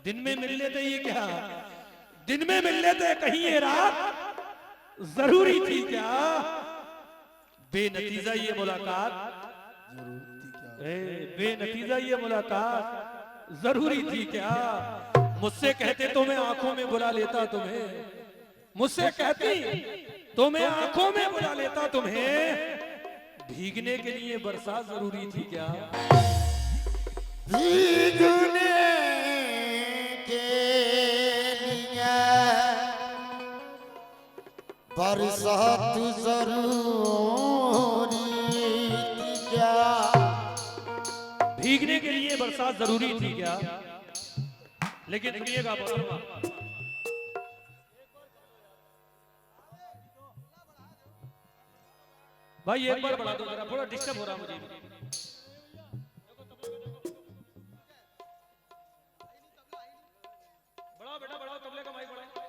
दिन में मिल लेते, ये क्या दिन में मिल लेते, कहीं ये रात जरूरी थी क्या? बेनतीजा ये मुलाकात बेनतीजा ये मुलाकात जरूरी थी क्या? मुझसे कहते तो मैं आंखों में बुला लेता तुम्हें, मुझसे कहती तो मैं आंखों में बुला लेता तुम्हें। भीगने के लिए बरसात जरूरी थी क्या? भीगने के लिए बरसात जरूरी थी क्या? भीगने के लिए बरसात जरूरी थी क्या? लेकिन सुनिएगा भाई, एक बार बढ़ा दो जरा, थोड़ा डिस्टर्ब हो रहा मुझे। बढ़ाओ बेटा बढ़ाओ, तबले का माइक बढ़ाओ।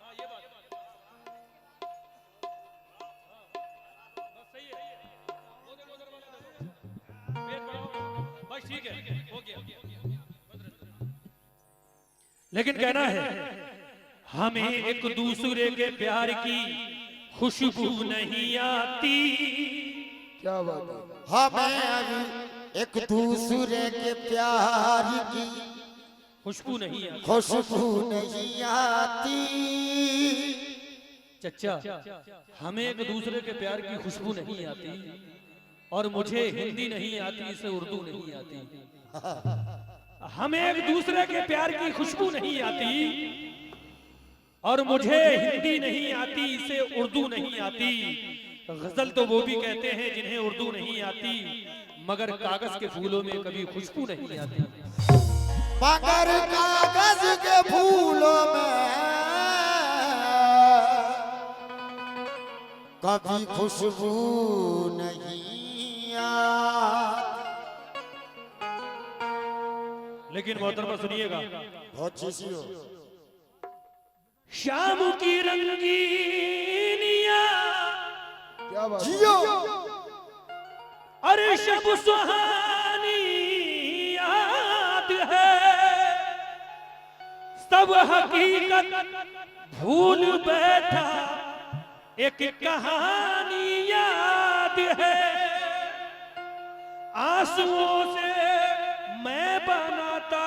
हाँ ये बात बस सही है। वो देखो उधर वाला देखो, बेस बढ़ाओ बस, ठीक है हो गया। लेकिन कहना है हमें एक दूसरे के प्यार की खुशबू नहीं आती। क्या बात है? हमें अभी एक दूसरे के प्यार की खुशबू नहीं आती, खुशबू नहीं आती। चचा हमें एक दूसरे के प्यार की खुशबू नहीं आती, और मुझे हिंदी नहीं आती, इसे उर्दू नहीं आती। हमें एक दूसरे के प्यार की खुशबू नहीं आती, और मुझे हिंदी नहीं आती, इसे उर्दू नहीं आती। गजल तो वो भी कहते हैं जिन्हें उर्दू नहीं आती, मगर कागज के फूलों में कभी खुशबू नहीं आती। मगर कागज के फूलों में कभी खुशबू नहीं आती। लेकिन मोहतरमा सुनिएगा, बहुत चीज़ी हो। शाम की रंगीनिया क्या बात? जियो। अरे शब सुहानी याद है, सब हकीकत भूल बैठा, एक कहानी याद है। आंसुओं से मैं बनाता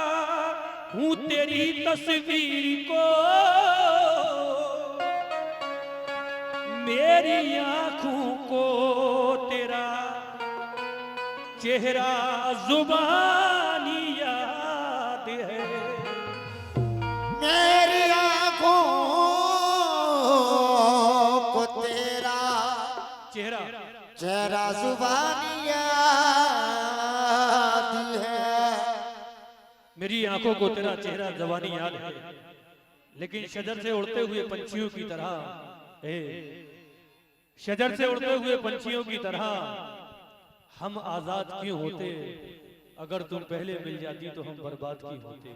हूँ तेरी तस्वीर को, मेरी आंखों को तेरा चेहरा जुबानी याद है। मेरी आंखों को तेरा चेहरा चेहरा जुबानी याद है। मेरी आंखों को तेरा चेहरा जवानी याद है। लेकिन शजर से उड़ते हुए पंछियों की तरह, शजर से उड़ते हुए पंछियों की तरह हम आजाद क्यों होते? अगर तुम पहले मिल जाती तो हम बर्बाद क्यों होते?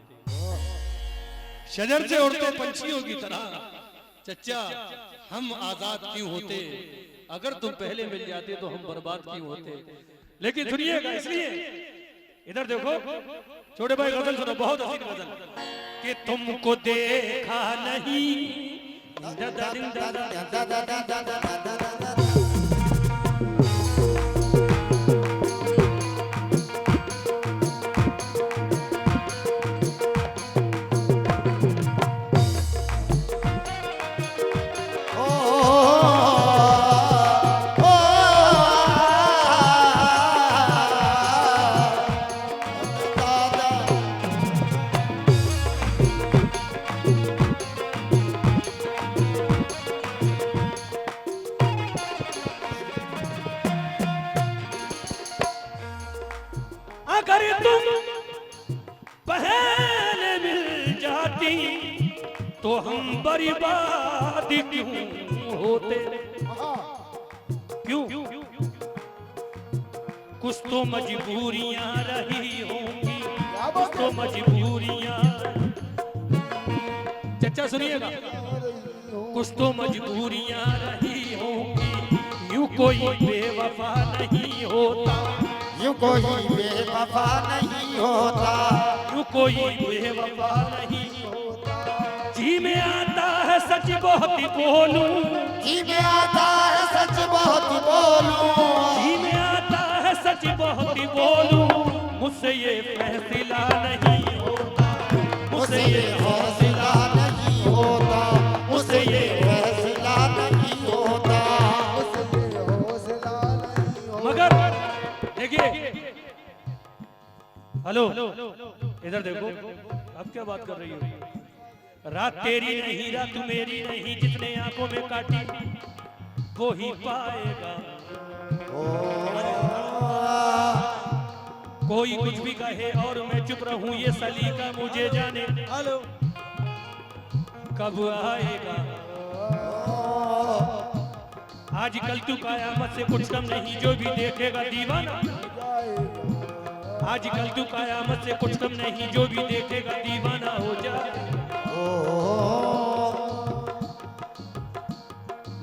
शजर से उड़ते पंछियों की तरह चचा हम आजाद क्यों होते? अगर तुम पहले मिल जाते तो हम बर्बाद क्यों होते? लेकिन सुनिएगा, इसलिए इधर देखो छोटे भाई, गजल सुनो, बहुत हसीन गजल। कि तुमको देखा नहीं अगर तुम पहले मिल जाती तो हम बर्बाद क्यों होते? क्यों? कुछ तो मजबूरियां रही होंगी, कुछ तो मजबूरियां। चचा सुनिएगा, कुछ तो मजबूरियां रही होंगी, यूं कोई बेवफा नहीं होता, यूं कोई बेवफा नहीं होता, यूं कोई बेवफा नहीं होता। जी में आता है सच बहुत बोलूं, जी में आता है सच बहुत बोलूं, जी में आता है सच बहुत बोलूं। मुझसे ये फैसला नहीं होता, मुझसे ये फैसला नहीं होता, मुझसे ये फैसला नहीं होता, मुझसे ये हौसला नहीं होता। मगर देखिए, हेलो इधर देखो, अब क्या बात कर रही हो? रात तेरी नहीं, रात मेरी नहीं, जितने आंखों में काटी वो ही पाएगा। कोई कुछ भी कहे और मैं चुप रहूं, ये सलीका मुझे जाने हेलो कब आएगा। आजकल तू कयामत से कुछ कम नहीं, जो भी देखेगा दीवाना। आजकल तू कयामत से कुछ कम नहीं, जो भी देखेगा दीवाना हो जाए।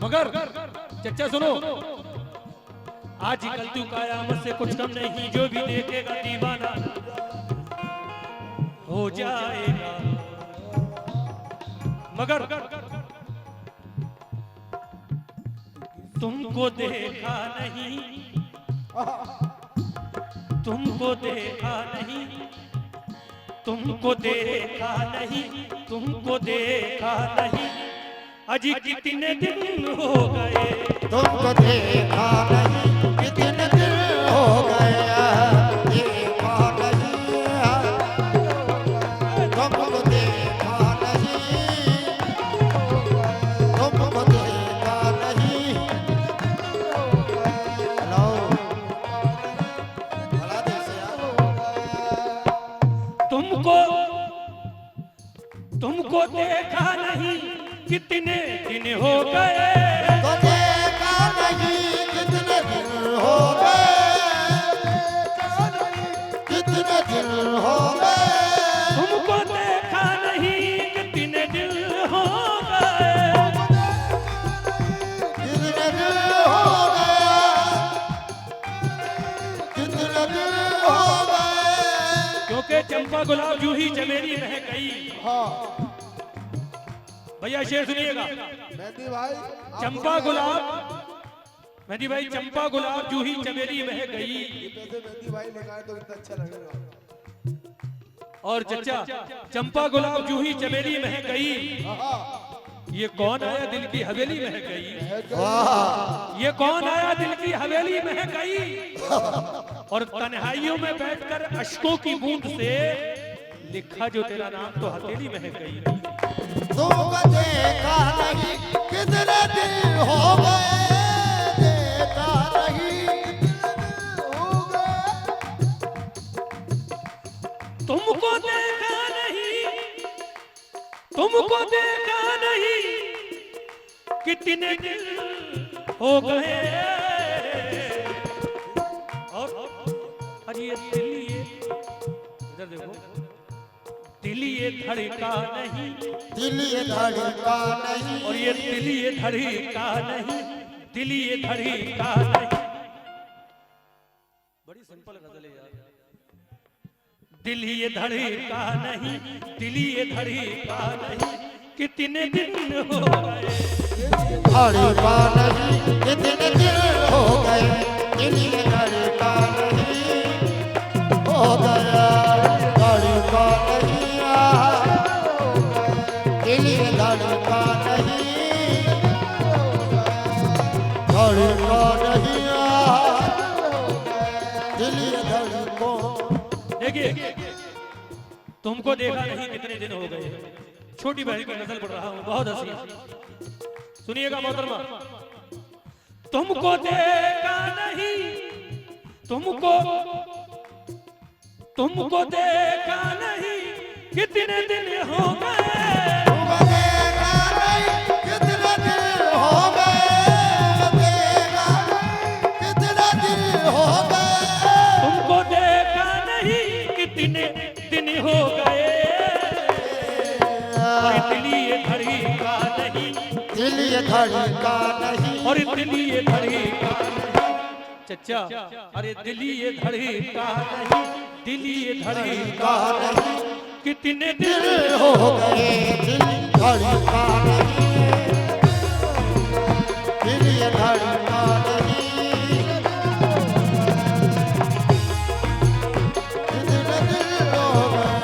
मगर चचा सुनो, आजकल तू कयामत से कुछ कम नहीं, जो भी देखेगा दीवाना हो जाएगा। मगर तुमको देखा नहीं, तुमको देखा नहीं, तुमको देखा नहीं, तुमको देखा नहीं, अजी कितने दिन हो गए। तुमको देखा नहीं, कितने दिन हो गए, देखा नहीं, तुमको देखा नहीं, तुमको देखा नहीं। हेलो, भला देश यार। तुमको देखा नहीं, कितने दिन हो गए। तो देखा नहीं, कितने दिन हो गए, कितने दिन हो गए, तुमको देखा नहीं, कितने दिन हो गए, कितने दिन हो गए, कितने दिन हो गए। क्योंकि चंपा गुलाब जूही चमेली रह गई। हाँ भैया शेर सुनिएगा। मेहंदी भाई चंपा गुलाब, मेहंदी भाई, चंपा गुलाब जूही चमेली बह गई। पैसे मेहंदी भाई लेकर आए तो इतना अच्छा लगेगा। और चचा, चंपा गुलाब जूही चमेली बह गई, ये कौन आया दिल की हवेली में गई। वाह, ये कौन आया दिल की हवेली में गई। और तन्हाइयों में बैठकर अश्कों की बूंद से लिखा जो तेरा नाम तो हथेली में गई। तुमको देखा नहीं, कितने दिन हो गए, देखा नहीं, हो गए। तुमको देखा नहीं, तुमको देखा नहीं, कितने दिन हो गए। और अरे ये इधर देखो, दिल ये धड़का नहीं, दिल ये धड़का नहीं, और ये दिल ये धड़का नहीं, दिल ये धड़का नहीं। बड़ी सिंपल गजल है यार। दिल ये धड़का नहीं, दिल ये धड़का नहीं, कितने दिन हो गए। धड़का नहीं, कितने दिन हो गए, दिल ये धड़का नहीं हो गया, धड़का नहीं, दिल ये धड़का नहीं, धड़का नहीं, दिल ये धड़को। देखिए, तुमको देखा नहीं कितने दिन हो गए। छोटी बहन की गजल पढ़ रहा हूँ, बहुत हंसी। सुनिएगा मोहतरमा। तुमको देखा नहीं, तुमको तुमको देखा नहीं, कितने दिन हो गए। तुमको देखा नहीं, कितने दिन हो गए, देखा कितने दिन हो गए, तुमको देखा नहीं, कितने दिन हो गए। और दिल ये धड़का नहीं, दिल ये धड़का नहीं, और दिल ये धड़का नहीं, चचा अरे दिल ये धड़का नहीं, दिल ये धड़का नहीं, कितने दिल हो गए दिल धड़का नहीं, दिल ये धड़का नहीं, कितने दिल हो गए।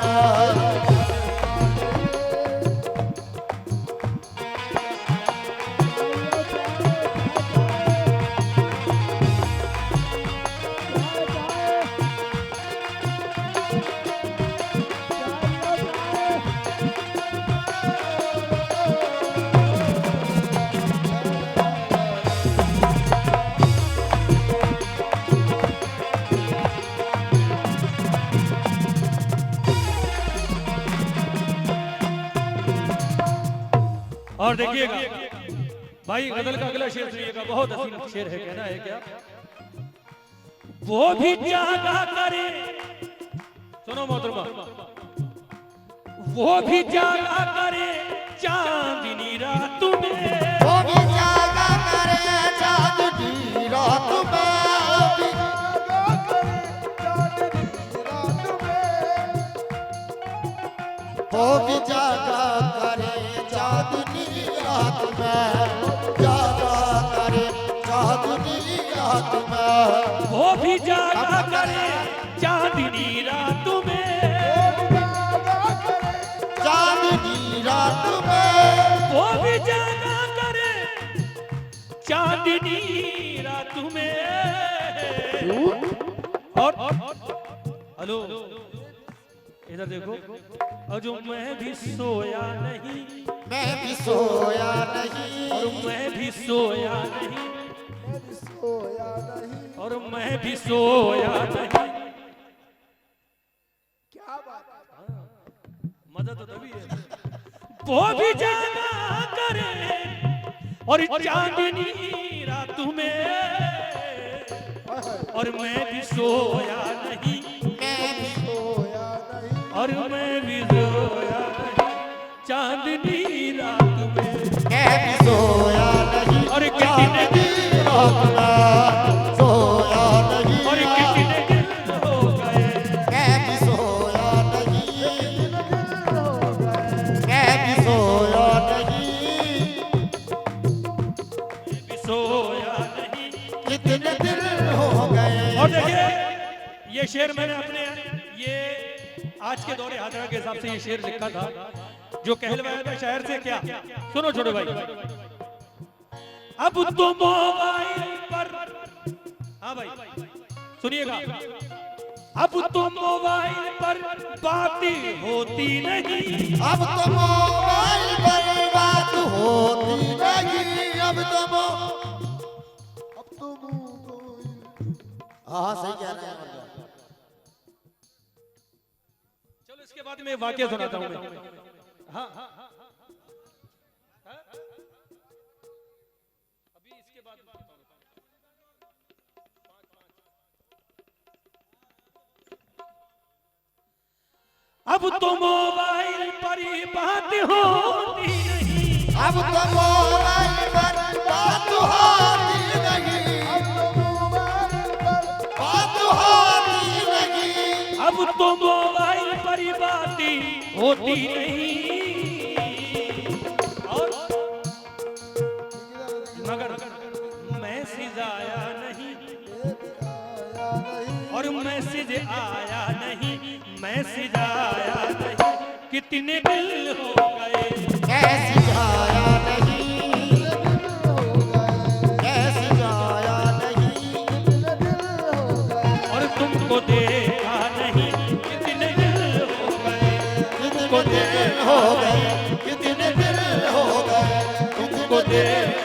और देखिएगा भाई गजल का अगला शेर सुनिएगा, बहुत हसीन शेर है। कहना है क्या, वो भी जागा करे, सुनो मोहतरमा, वो भी जागा करे चांदनी रात में, वो भी जागा करे चांदनी रात में, वो भी जागा करे चांदनी रात में, जागा करे चांदनी रात में, वो भी जागा करे चांदनी रात में, चांदनी रात में, वो भी जागा करे चांदनी रात में। और हेलो इधर देखो, और जो मैं भी सोया नहीं, मैं भी सोया नहीं, और मैं भी सोया नहीं, सोया नहीं। और मैं भी सोया नहीं। क्या बात है? मदद तो तभी है। वो भी जागा करे और चांदनी रात में, और मैं भी सोया नहीं, मैं भी सोया नहीं। और मैं भी सोया नहीं चांदनी रात में, मैं भी सोया नहीं, और कितने चांदनी रात में, सोया नहीं, और कितने दिल हो गए, मैं भी सोया नहीं, मैं भी सोया नहीं, भी सोया नहीं। कितने दिल हो गए। और देखिए ये शेर मैंने अपने ये आज के दौरे हाजरा के हिसाब से ये शेर लिखा था, जो कहलवाया था शायर से क्या। सुनो छोटे भाई, अब तो मोबाइल पर, हाँ भाई सुनिएगा, अब तो मोबाइल पर बातें होती नहीं, अब तो मोबाइल पर बात होती नहीं, अब तो हाँ सही कह रहे हैं। चलो इसके बाद में वाक्य सुनाता हूं मैं। हाँ अभी इसके बाद अब तो मोबाइल पर ही बात होती नहीं, अब तो मोबाइल पर बात होती नहीं, बात होती नहीं, अब तो मोबाइल पर ही बातें होती नहीं। और मगर मैसेज आया नहीं, और मैसेज आया नहीं, मैसेज आया नहीं, कितने दिल हो गए, कैसी जाया नहीं, कैसी जाया नहीं, और तुमको देखा नहीं, कितने दिल हो गए, कितने दिल हो गए, कितने दिल हो गए, तुमको देखा